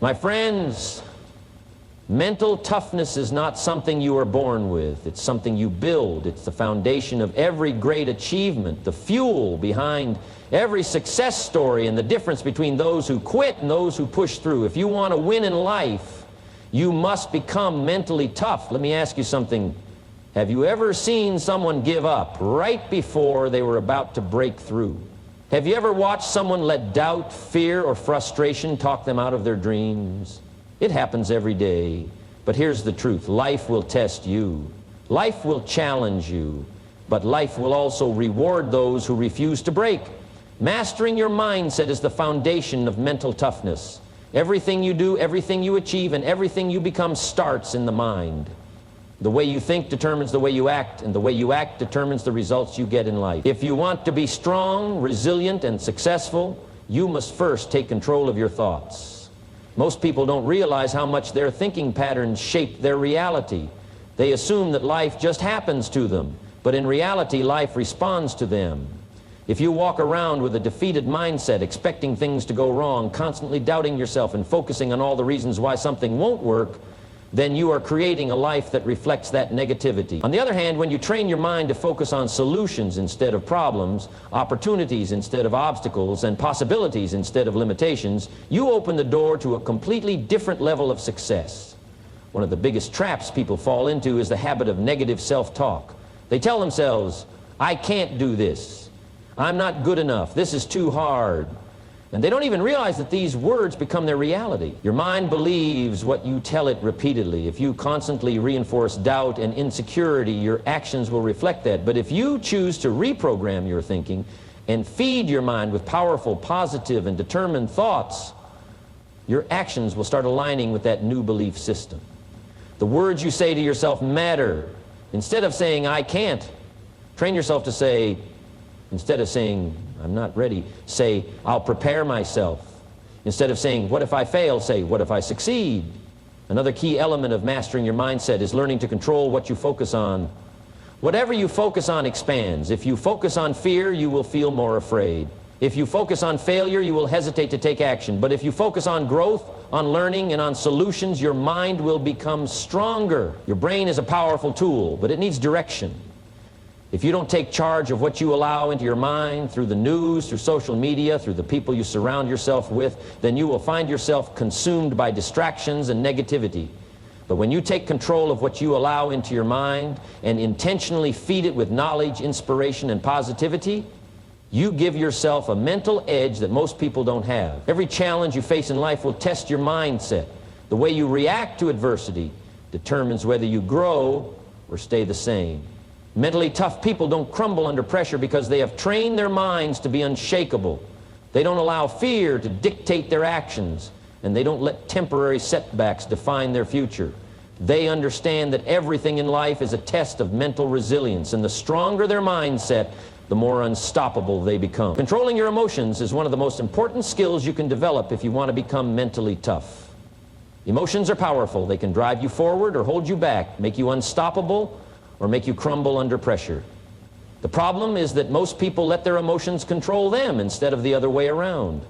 My friends, mental toughness is not something you are born with. It's something you build. It's the foundation of every great achievement, the fuel behind every success story, and the difference between those who quit and those who push through. If you want to win in life, you must become mentally tough. Let me ask you something. Have you ever seen someone give up right before they were about to break through? Have you ever watched someone let doubt, fear, or frustration talk them out of their dreams? It happens every day. But here's the truth. Life will test you. Life will challenge you. But life will also reward those who refuse to break. Mastering your mindset is the foundation of mental toughness. Everything you do, everything you achieve, and everything you become starts in the mind. The way you think determines the way you act, and the way you act determines the results you get in life. If you want to be strong, resilient, and successful, you must first take control of your thoughts. Most people don't realize how much their thinking patterns shape their reality. They assume that life just happens to them, but in reality, life responds to them. If you walk around with a defeated mindset, expecting things to go wrong, constantly doubting yourself and focusing on all the reasons why something won't work, then you are creating a life that reflects that negativity. On the other hand, when you train your mind to focus on solutions instead of problems, opportunities instead of obstacles, and possibilities instead of limitations, you open the door to a completely different level of success. One of the biggest traps people fall into is the habit of negative self-talk. They tell themselves, "I can't do this. I'm not good enough. This is too hard." And they don't even realize that these words become their reality. Your mind believes what you tell it repeatedly. If you constantly reinforce doubt and insecurity, your actions will reflect that. But if you choose to reprogram your thinking and feed your mind with powerful, positive, and determined thoughts, your actions will start aligning with that new belief system. The words you say to yourself matter. Instead of saying, "I can't," train yourself to say, instead of saying, "I'm not ready," say, "I'll prepare myself." Instead of saying, "What if I fail?" say, "What if I succeed?" Another key element of mastering your mindset is learning to control what you focus on. Whatever you focus on expands. If you focus on fear, you will feel more afraid. If you focus on failure, you will hesitate to take action. But if you focus on growth, on learning, and on solutions, your mind will become stronger. Your brain is a powerful tool, but it needs direction. If you don't take charge of what you allow into your mind through the news, through social media, through the people you surround yourself with, then you will find yourself consumed by distractions and negativity. But when you take control of what you allow into your mind and intentionally feed it with knowledge, inspiration, and positivity, you give yourself a mental edge that most people don't have. Every challenge you face in life will test your mindset. The way you react to adversity determines whether you grow or stay the same. Mentally tough people don't crumble under pressure because they have trained their minds to be unshakable. They don't allow fear to dictate their actions, and they don't let temporary setbacks define their future. They understand that everything in life is a test of mental resilience, and the stronger their mindset, the more unstoppable they become. Controlling your emotions is one of the most important skills you can develop if you want to become mentally tough. Emotions are powerful. They can drive you forward or hold you back, make you unstoppable, or make you crumble under pressure. The problem is that most people let their emotions control them instead of the other way around.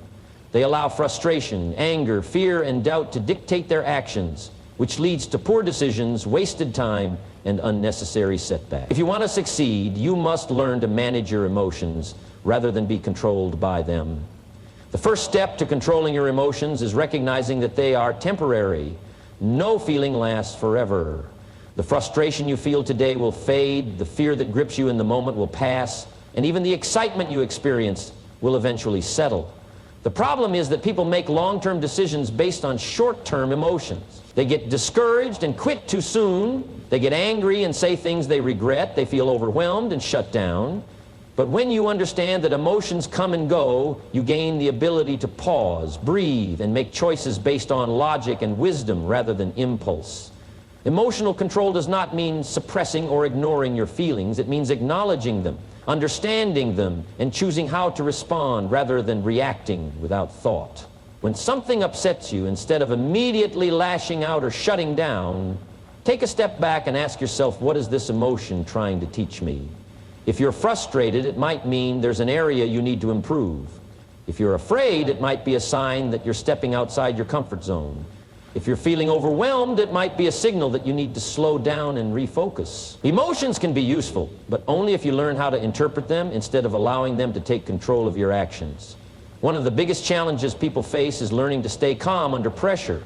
They allow frustration, anger, fear, and doubt to dictate their actions, which leads to poor decisions, wasted time, and unnecessary setbacks. If you want to succeed, you must learn to manage your emotions rather than be controlled by them. The first step to controlling your emotions is recognizing that they are temporary. No feeling lasts forever. The frustration you feel today will fade, the fear that grips you in the moment will pass, and even the excitement you experience will eventually settle. The problem is that people make long-term decisions based on short-term emotions. They get discouraged and quit too soon. They get angry and say things they regret. They feel overwhelmed and shut down. But when you understand that emotions come and go, you gain the ability to pause, breathe, and make choices based on logic and wisdom rather than impulse. Emotional control does not mean suppressing or ignoring your feelings. It means acknowledging them, understanding them, and choosing how to respond rather than reacting without thought. When something upsets you, instead of immediately lashing out or shutting down, take a step back and ask yourself, what is this emotion trying to teach me? If you're frustrated, it might mean there's an area you need to improve. If you're afraid, it might be a sign that you're stepping outside your comfort zone. If you're feeling overwhelmed, it might be a signal that you need to slow down and refocus. Emotions can be useful, but only if you learn how to interpret them instead of allowing them to take control of your actions. One of the biggest challenges people face is learning to stay calm under pressure.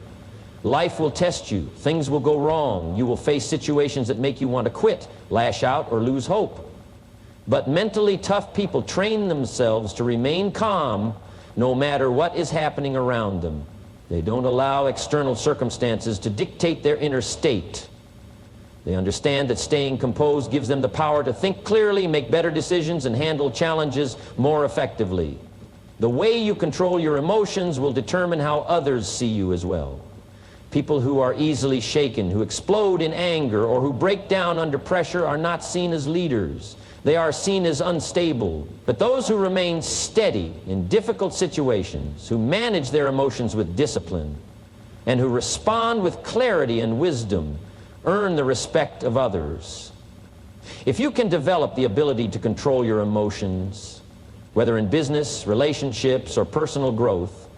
Life will test you. Things will go wrong. You will face situations that make you want to quit, lash out, or lose hope. But mentally tough people train themselves to remain calm no matter what is happening around them. They don't allow external circumstances to dictate their inner state. They understand that staying composed gives them the power to think clearly, make better decisions, and handle challenges more effectively. The way you control your emotions will determine how others see you as well. People who are easily shaken, who explode in anger, or who break down under pressure are not seen as leaders. They are seen as unstable. But those who remain steady in difficult situations, who manage their emotions with discipline, and who respond with clarity and wisdom, earn the respect of others. If you can develop the ability to control your emotions, whether in business, relationships, or personal growth,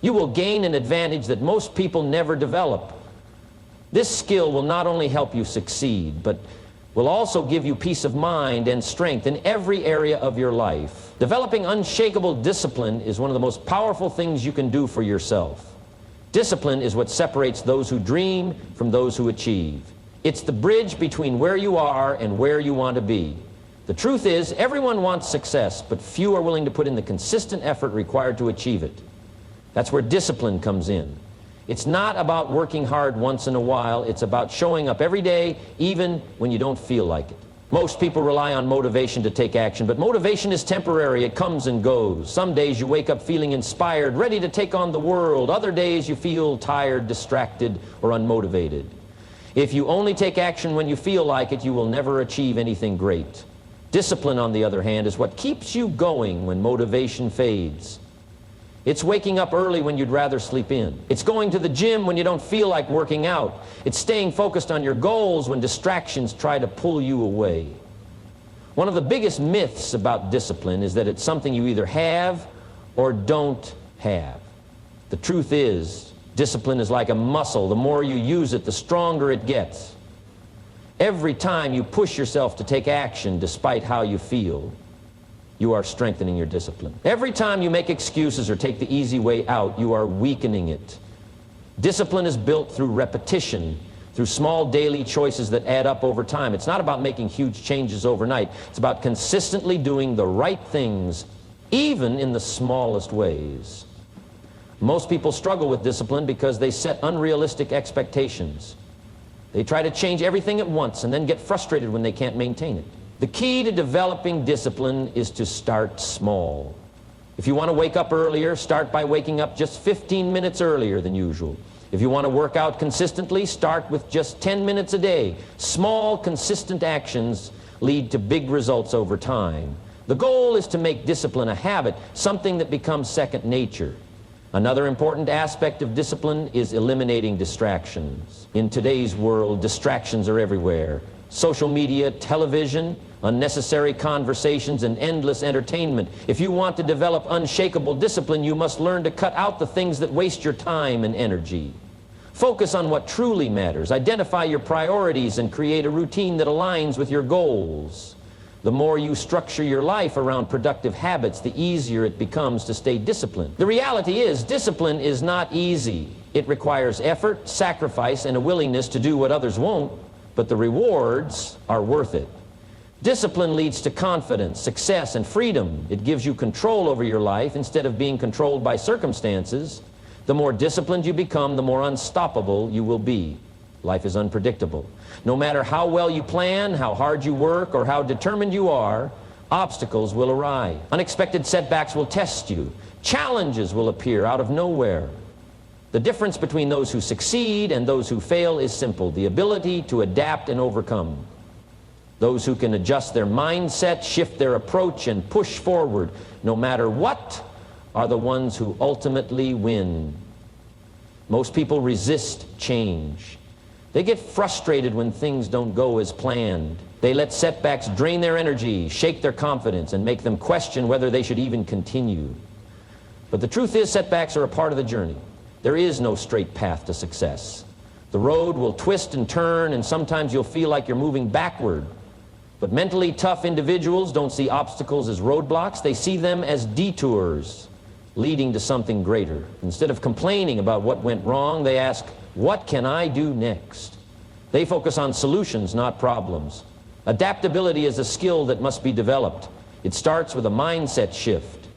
you will gain an advantage that most people never develop. This skill will not only help you succeed, but will also give you peace of mind and strength in every area of your life. Developing unshakable discipline is one of the most powerful things you can do for yourself. Discipline is what separates those who dream from those who achieve. It's the bridge between where you are and where you want to be. The truth is, everyone wants success, but few are willing to put in the consistent effort required to achieve it. That's where discipline comes in. It's not about working hard once in a while. It's about showing up every day, even when you don't feel like it. Most people rely on motivation to take action, but motivation is temporary. It comes and goes. Some days you wake up feeling inspired, ready to take on the world. Other days you feel tired, distracted, or unmotivated. If you only take action when you feel like it, you will never achieve anything great. Discipline, on the other hand, is what keeps you going when motivation fades. It's waking up early when you'd rather sleep in. It's going to the gym when you don't feel like working out. It's staying focused on your goals when distractions try to pull you away. One of the biggest myths about discipline is that it's something you either have or don't have. The truth is, discipline is like a muscle. The more you use it, the stronger it gets. Every time you push yourself to take action despite how you feel, you are strengthening your discipline. Every time you make excuses or take the easy way out, you are weakening it. Discipline is built through repetition, through small daily choices that add up over time. It's not about making huge changes overnight. It's about consistently doing the right things, even in the smallest ways. Most people struggle with discipline because they set unrealistic expectations. They try to change everything at once and then get frustrated when they can't maintain it. The key to developing discipline is to start small. If you want to wake up earlier, start by waking up just 15 minutes earlier than usual. If you want to work out consistently, start with just 10 minutes a day. Small, consistent actions lead to big results over time. The goal is to make discipline a habit, something that becomes second nature. Another important aspect of discipline is eliminating distractions. In today's world, distractions are everywhere. Social media, television, unnecessary conversations, and endless entertainment. If you want to develop unshakable discipline, you must learn to cut out the things that waste your time and energy. Focus on what truly matters. Identify your priorities and create a routine that aligns with your goals. The more you structure your life around productive habits, the easier it becomes to stay disciplined. The reality is, discipline is not easy. It requires effort, sacrifice, and a willingness to do what others won't, but the rewards are worth it. Discipline leads to confidence, success, and freedom. It gives you control over your life instead of being controlled by circumstances. The more disciplined you become, the more unstoppable you will be. Life is unpredictable. No matter how well you plan, how hard you work, or how determined you are, obstacles will arise. Unexpected setbacks will test you. Challenges will appear out of nowhere. The difference between those who succeed and those who fail is simple: the ability to adapt and overcome. Those who can adjust their mindset, shift their approach, and push forward no matter what are the ones who ultimately win. Most people resist change. They get frustrated when things don't go as planned. They let setbacks drain their energy, shake their confidence, and make them question whether they should even continue. But the truth is, setbacks are a part of the journey. There is no straight path to success. The road will twist and turn, and sometimes you'll feel like you're moving backward. But mentally tough individuals don't see obstacles as roadblocks. They see them as detours leading to something greater. Instead of complaining about what went wrong, they ask, what can I do next? They focus on solutions, not problems. Adaptability is a skill that must be developed. It starts with a mindset shift.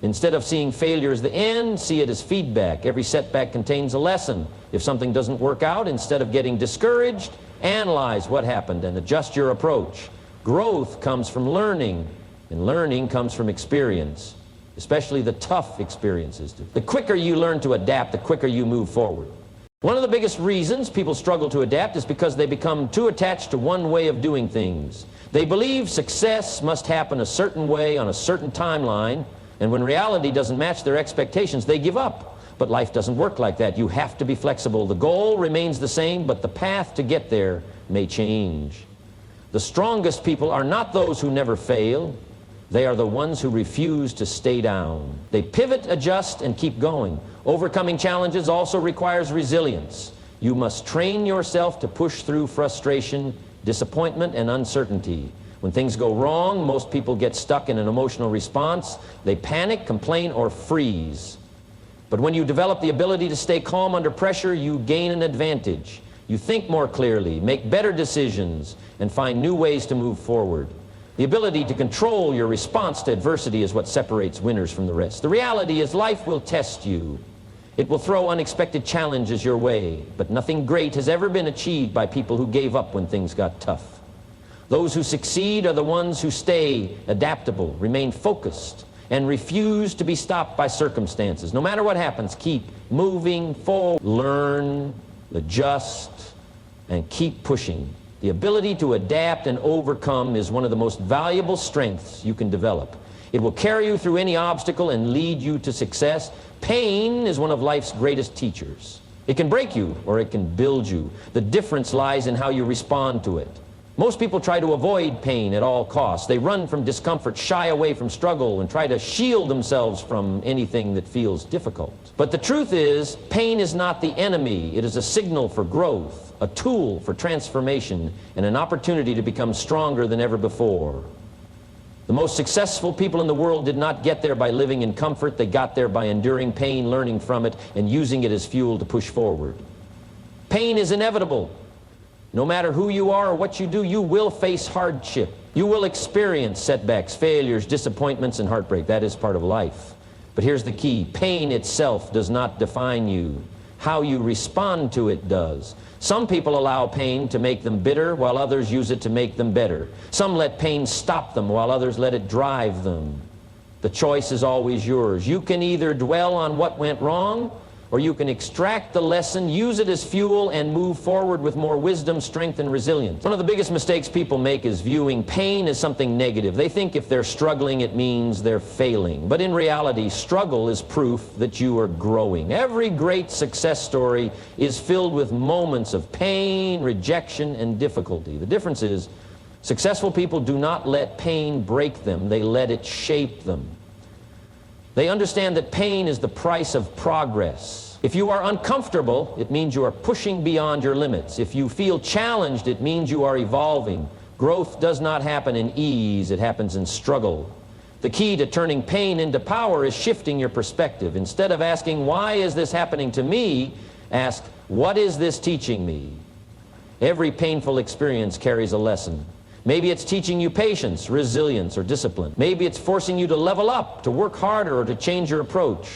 Instead of seeing failure as the end, see it as feedback. Every setback contains a lesson. If something doesn't work out, instead of getting discouraged, analyze what happened and adjust your approach. Growth comes from learning, and learning comes from experience, especially the tough experiences. The quicker you learn to adapt, the quicker you move forward. One of the biggest reasons people struggle to adapt is because they become too attached to one way of doing things. They believe success must happen a certain way on a certain timeline, and when reality doesn't match their expectations, they give up. But life doesn't work like that. You have to be flexible. The goal remains the same, but the path to get there may change. The strongest people are not those who never fail. They are the ones who refuse to stay down. They pivot, adjust, and keep going. Overcoming challenges also requires resilience. You must train yourself to push through frustration, disappointment, and uncertainty. When things go wrong, most people get stuck in an emotional response. They panic, complain, or freeze. But when you develop the ability to stay calm under pressure, you gain an advantage. You think more clearly, make better decisions, and find new ways to move forward. The ability to control your response to adversity is what separates winners from the rest. The reality is life will test you. It will throw unexpected challenges your way, but nothing great has ever been achieved by people who gave up when things got tough. Those who succeed are the ones who stay adaptable, remain focused, and refuse to be stopped by circumstances. No matter what happens, keep moving forward. Learn, adjust, and keep pushing. The ability to adapt and overcome is one of the most valuable strengths you can develop. It will carry you through any obstacle and lead you to success. Pain is one of life's greatest teachers. It can break you or it can build you. The difference lies in how you respond to it. Most people try to avoid pain at all costs. They run from discomfort, shy away from struggle, and try to shield themselves from anything that feels difficult. But the truth is, pain is not the enemy. It is a signal for growth, a tool for transformation, and an opportunity to become stronger than ever before. The most successful people in the world did not get there by living in comfort. They got there by enduring pain, learning from it, and using it as fuel to push forward. Pain is inevitable. No matter who you are or what you do, you will face hardship. You will experience setbacks, failures, disappointments, and heartbreak. That is part of life. But here's the key. Pain itself does not define you. How you respond to it does. Some people allow pain to make them bitter, while others use it to make them better. Some let pain stop them, while others let it drive them. The choice is always yours. You can either dwell on what went wrong, or you can extract the lesson, use it as fuel, and move forward with more wisdom, strength, and resilience. One of the biggest mistakes people make is viewing pain as something negative. They think if they're struggling, it means they're failing. But in reality, struggle is proof that you are growing. Every great success story is filled with moments of pain, rejection, and difficulty. The difference is, successful people do not let pain break them. They let it shape them. They understand that pain is the price of progress. If you are uncomfortable, it means you are pushing beyond your limits. If you feel challenged, it means you are evolving. Growth does not happen in ease, it happens in struggle. The key to turning pain into power is shifting your perspective. Instead of asking, why is this happening to me? Ask, what is this teaching me? Every painful experience carries a lesson. Maybe it's teaching you patience, resilience, or discipline. Maybe it's forcing you to level up, to work harder, or to change your approach.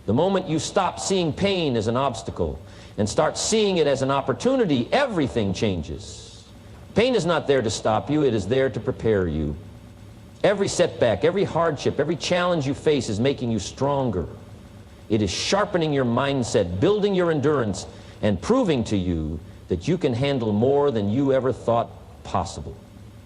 The moment you stop seeing pain as an obstacle and start seeing it as an opportunity, everything changes. Pain is not there to stop you, it is there to prepare you. Every setback, every hardship, every challenge you face is making you stronger. It is sharpening your mindset, building your endurance, and proving to you that you can handle more than you ever thought possible.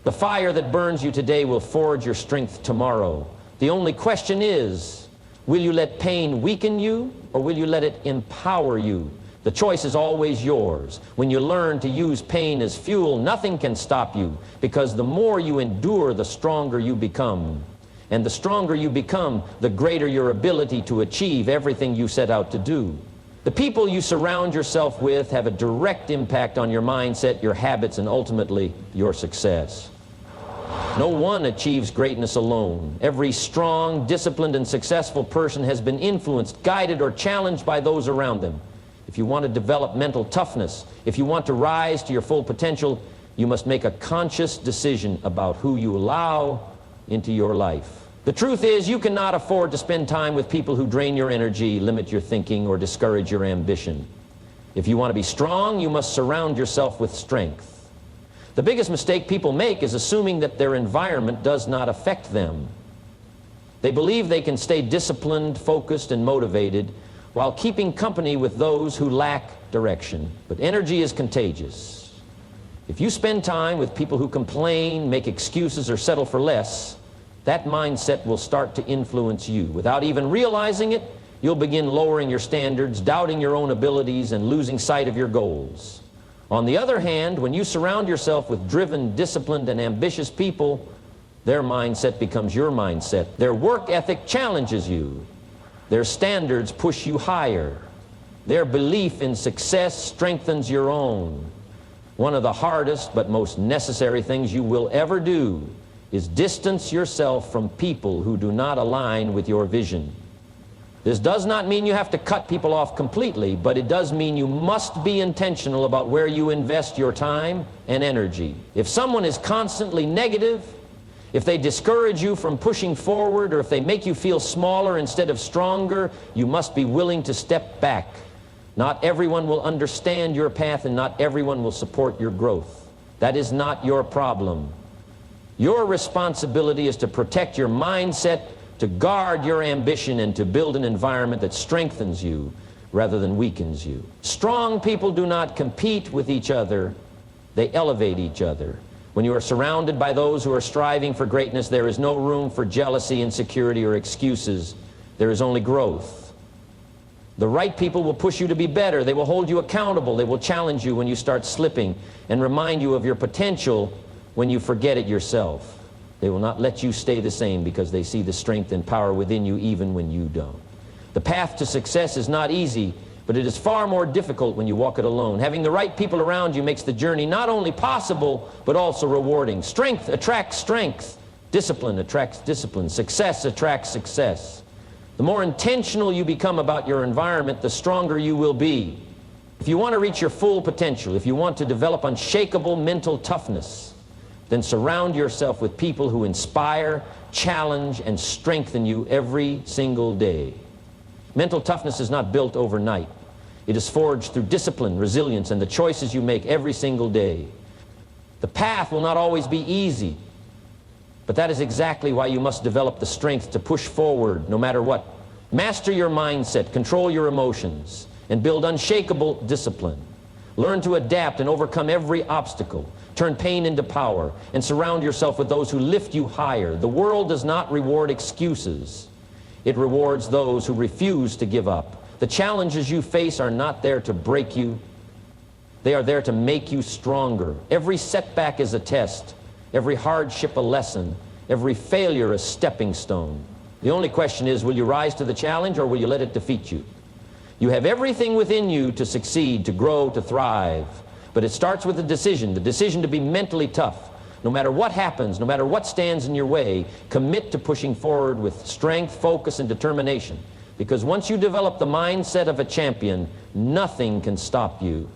The fire that burns you today will forge your strength tomorrow. The only question is, will you let pain weaken you, or will you let it empower you? The choice is always yours. When you learn to use pain as fuel, nothing can stop you, because the more you endure, the stronger you become. And the stronger you become, the greater your ability to achieve everything you set out to do. The people you surround yourself with have a direct impact on your mindset, your habits, and ultimately your success. No one achieves greatness alone. Every strong, disciplined, and successful person has been influenced, guided, or challenged by those around them. If you want to develop mental toughness, if you want to rise to your full potential, you must make a conscious decision about who you allow into your life. The truth is, you cannot afford to spend time with people who drain your energy, limit your thinking, or discourage your ambition. If you want to be strong, you must surround yourself with strength. The biggest mistake people make is assuming that their environment does not affect them. They believe they can stay disciplined, focused, and motivated while keeping company with those who lack direction. But energy is contagious. If you spend time with people who complain, make excuses, or settle for less, that mindset will start to influence you. Without even realizing it, you'll begin lowering your standards, doubting your own abilities, and losing sight of your goals. On the other hand, when you surround yourself with driven, disciplined, and ambitious people, their mindset becomes your mindset. Their work ethic challenges you. Their standards push you higher. Their belief in success strengthens your own. One of the hardest but most necessary things you will ever do is distance yourself from people who do not align with your vision. This does not mean you have to cut people off completely, but it does mean you must be intentional about where you invest your time and energy. If someone is constantly negative, if they discourage you from pushing forward, or if they make you feel smaller instead of stronger, you must be willing to step back. Not everyone will understand your path, and not everyone will support your growth. That is not your problem. Your responsibility is to protect your mindset, to guard your ambition, and to build an environment that strengthens you rather than weakens you. Strong people do not compete with each other, they elevate each other. When you are surrounded by those who are striving for greatness, there is no room for jealousy, insecurity, or excuses. There is only growth. The right people will push you to be better. They will hold you accountable. They will challenge you when you start slipping and remind you of your potential when you forget it yourself. They will not let you stay the same because they see the strength and power within you even when you don't. The path to success is not easy, but it is far more difficult when you walk it alone. Having the right people around you makes the journey not only possible, but also rewarding. Strength attracts strength. Discipline attracts discipline. Success attracts success. The more intentional you become about your environment, the stronger you will be. If you want to reach your full potential, if you want to develop unshakable mental toughness, then surround yourself with people who inspire, challenge, and strengthen you every single day. Mental toughness is not built overnight. It is forged through discipline, resilience, and the choices you make every single day. The path will not always be easy, but that is exactly why you must develop the strength to push forward no matter what. Master your mindset, control your emotions, and build unshakable discipline. Learn to adapt and overcome every obstacle. Turn pain into power, and surround yourself with those who lift you higher. The world does not reward excuses. It rewards those who refuse to give up. The challenges you face are not there to break you. They are there to make you stronger. Every setback is a test. Every hardship a lesson. Every failure a stepping stone. The only question is, will you rise to the challenge, or will you let it defeat you? You have everything within you to succeed, to grow, to thrive. But it starts with a decision, the decision to be mentally tough. No matter what happens, no matter what stands in your way, commit to pushing forward with strength, focus, and determination. Because once you develop the mindset of a champion, nothing can stop you.